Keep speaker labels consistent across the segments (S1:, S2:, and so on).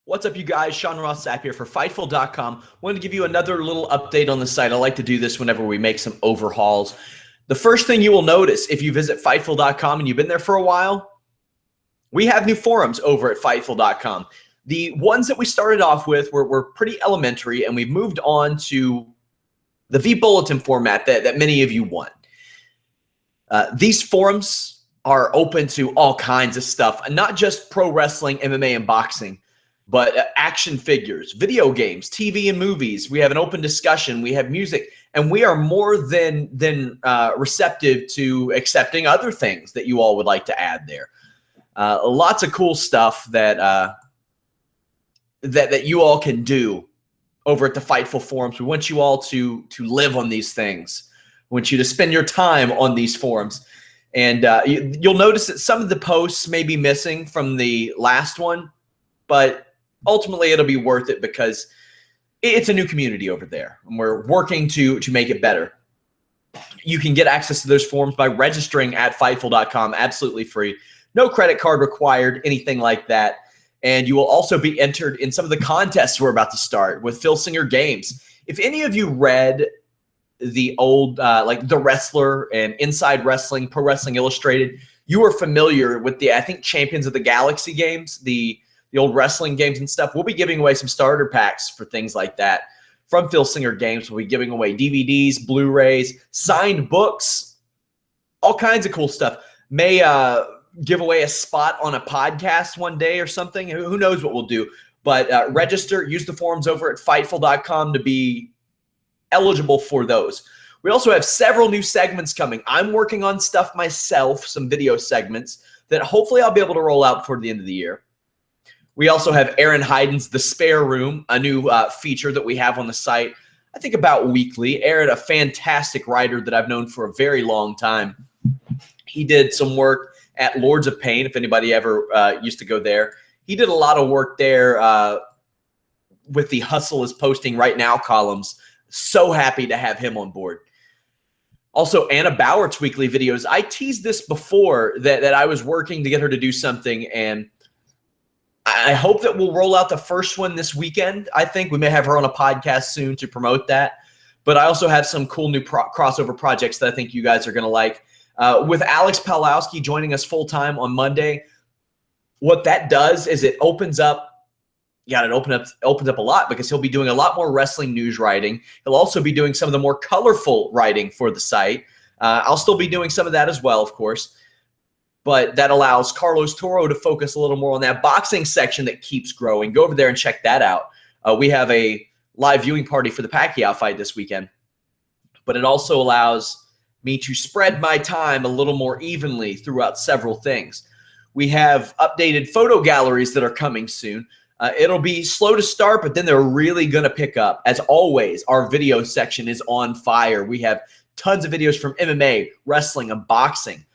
S1: What's up, you guys? Sean Ross Sapp here for Fightful.com. Wanted to give you another little update on the site. I like to do this whenever we make some overhauls. The first thing you will notice if you visit Fightful.com and you've been there for a while, we have new forums over at Fightful.com. The ones that we started off with were pretty elementary, and we've moved on to the V-Bulletin format that many of you want. These forums are open to all kinds of stuff, not just pro wrestling, MMA, and boxing, but action figures, video games, TV and movies. We have an open discussion. We have music, and we are more than receptive to accepting other things that you all would like to add there. Lots of cool stuff that you all can do over at the Fightful forums. We want you all to live on these things. We want you to spend your time on these forums. And you'll notice that some of the posts may be missing from the last one, but ultimately it'll be worth it because it's a new community over there, and we're working to make it better. You can get access to those forums by registering at Fightful.com, absolutely free. No credit card required, anything like that. And you will also be entered in some of the contests we're about to start with Phil Singer Games. If any of you read the old, like The Wrestler and Inside Wrestling, Pro Wrestling Illustrated, you are familiar with the, I think, Champions of the Galaxy games, the old wrestling games and stuff. We'll be giving away some starter packs for things like that from Phil Singer Games. We'll be giving away DVDs, Blu-rays, signed books, all kinds of cool stuff. May give away a spot on a podcast one day or something. Who knows what we'll do. But register, use the forums over at Fightful.com to be eligible for those. We also have several new segments coming. I'm working on stuff myself, some video segments that hopefully I'll be able to roll out before the end of the year. We also have Aaron Hyden's The Spare Room, a new feature that we have on the site, I think about weekly. Aaron, a fantastic writer that I've known for a very long time. He did some work at Lords of Pain, if anybody ever used to go there. He did a lot of work there with the Hustle is Posting Right Now columns. So happy to have him on board. Also, Anna Bowert's weekly videos. I teased this before that I was working to get her to do something, and I hope that we'll roll out the first one this weekend. I think we may have her on a podcast soon to promote that. But I also have some cool new crossover projects that I think you guys are going to like. With Alex Pawlowski joining us full-time on Monday, what that does is it opens up, it opens up a lot because he'll be doing a lot more wrestling news writing. He'll also be doing some of the more colorful writing for the site. I'll still be doing some of that as well, of course. But that allows Carlos Toro to focus a little more on that boxing section that keeps growing. Go over there and check that out. We have a live viewing party for the Pacquiao fight this weekend. But it also allows me to spread my time a little more evenly throughout several things. We have updated photo galleries that are coming soon. It'll be slow to start, but then they're really going to pick up. As always, our video section is on fire. We have tons of videos from MMA, wrestling, and boxing.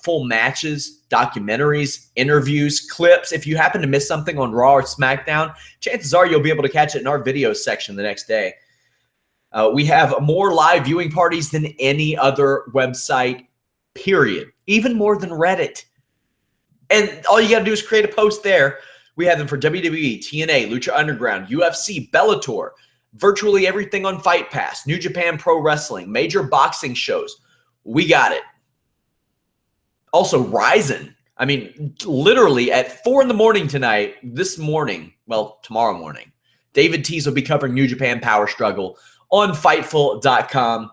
S1: Full matches, documentaries, interviews, clips. If you happen to miss something on Raw or SmackDown, chances are you'll be able to catch it in our video section the next day. We have more live viewing parties than any other website, period. Even more than Reddit. And all you got to do is create a post there. We have them for WWE, TNA, Lucha Underground, UFC, Bellator, virtually everything on Fight Pass, New Japan Pro Wrestling, major boxing shows. We got it. Also, Ryzen. I mean, literally at 4 in the morning tonight, tomorrow morning, David Tease will be covering New Japan Power Struggle on Fightful.com.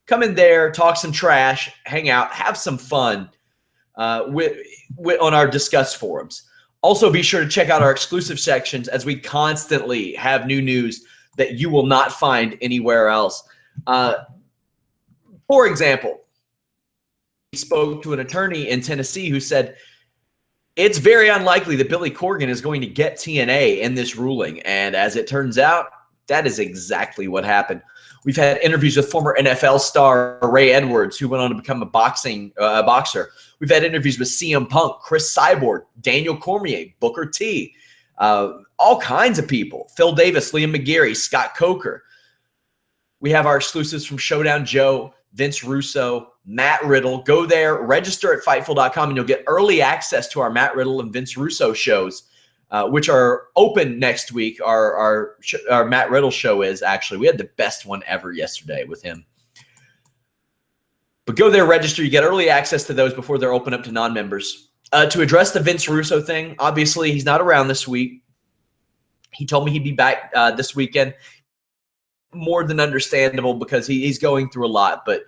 S1: Come in there, talk some trash, hang out, have some fun on our Discuss forums. Also, be sure to check out our exclusive sections as we constantly have new news that you will not find anywhere else. For example, we spoke to an attorney in Tennessee who said it's very unlikely that Billy Corgan is going to get TNA in this ruling. And as it turns out, that is exactly what happened. We've had interviews with former NFL star Ray Edwards, who went on to become a boxer. We've had interviews with CM Punk, Chris Cyborg, Daniel Cormier, Booker T, all kinds of people. Phil Davis, Liam McGarry, Scott Coker. We have our exclusives from Showdown Joe, Vince Russo, Matt Riddle. Go there, register at Fightful.com, and you'll get early access to our Matt Riddle and Vince Russo shows which are open next week. Our Matt Riddle show is actually. We had the best one ever yesterday with him. But go there, register. You get early access to those before they're open up to non-members. To address the Vince Russo thing, obviously he's not around this week. He told me he'd be back this weekend. More than understandable because he's going through a lot. But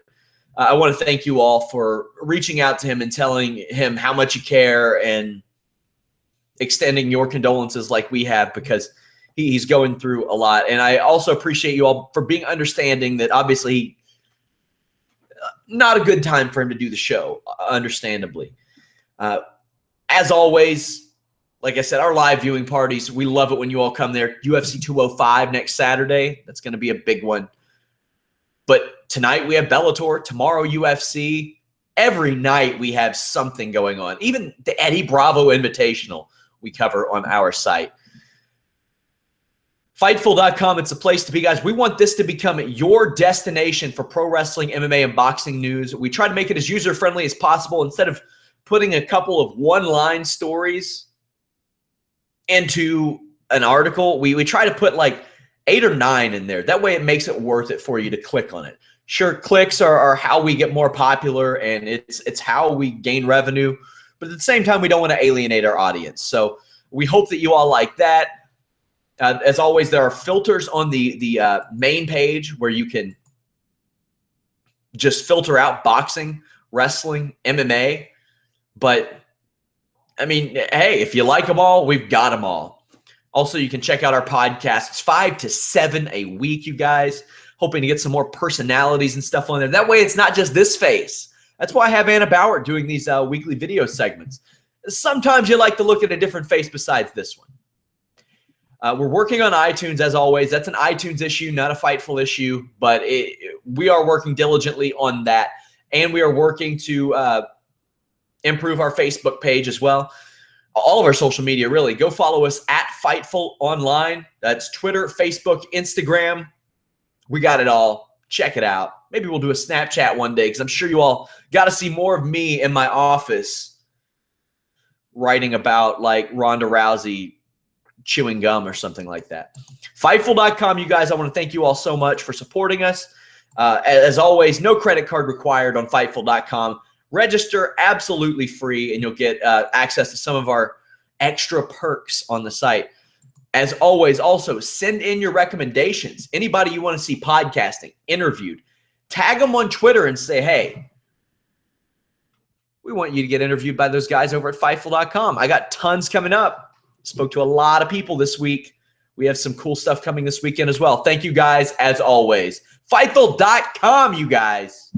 S1: I want to thank you all for reaching out to him and telling him how much you care and extending your condolences like we have, because he's going through a lot. And I also appreciate you all for being understanding that obviously not a good time for him to do the show, understandably. As always, like I said, our live viewing parties, we love it when you all come there. UFC 205 next Saturday. That's going to be a big one. But tonight we have Bellator. Tomorrow UFC. Every night we have something going on. Even the Eddie Bravo Invitational we cover on our site. Fightful.com, it's a place to be, guys. We want this to become your destination for pro wrestling, MMA, and boxing news. We try to make it as user-friendly as possible. Instead of putting a couple of one-line stories into an article, we try to put like 8 or 9 in there. That way it makes it worth it for you to click on it. Sure, clicks are how we get more popular, and it's how we gain revenue. But at the same time, we don't want to alienate our audience. So we hope that you all like that. As always, there are filters on the main page where you can just filter out boxing, wrestling, MMA. But, I mean, hey, if you like them all, we've got them all. Also, you can check out our podcasts, 5 to 7 a week, you guys. Hoping to get some more personalities and stuff on there. That way, it's not just this face. That's why I have Anna Bauer doing these weekly video segments. Sometimes you like to look at a different face besides this one. We're working on iTunes, as always. That's an iTunes issue, not a Fightful issue. But we are working diligently on that. And we are working to improve our Facebook page as well. All of our social media, really. Go follow us at Fightful Online. That's Twitter, Facebook, Instagram. We got it all. Check it out. Maybe we'll do a Snapchat one day, because I'm sure you all got to see more of me in my office writing about like Ronda Rousey chewing gum or something like that. Fightful.com, you guys, I want to thank you all so much for supporting us. As always, no credit card required on Fightful.com. Register absolutely free, and you'll get access to some of our extra perks on the site. As always, also send in your recommendations. Anybody you want to see podcasting, interviewed, tag them on Twitter and say, hey, we want you to get interviewed by those guys over at Fightful.com. I got tons coming up. Spoke to a lot of people this week. We have some cool stuff coming this weekend as well. Thank you guys, as always. Fightful.com, you guys.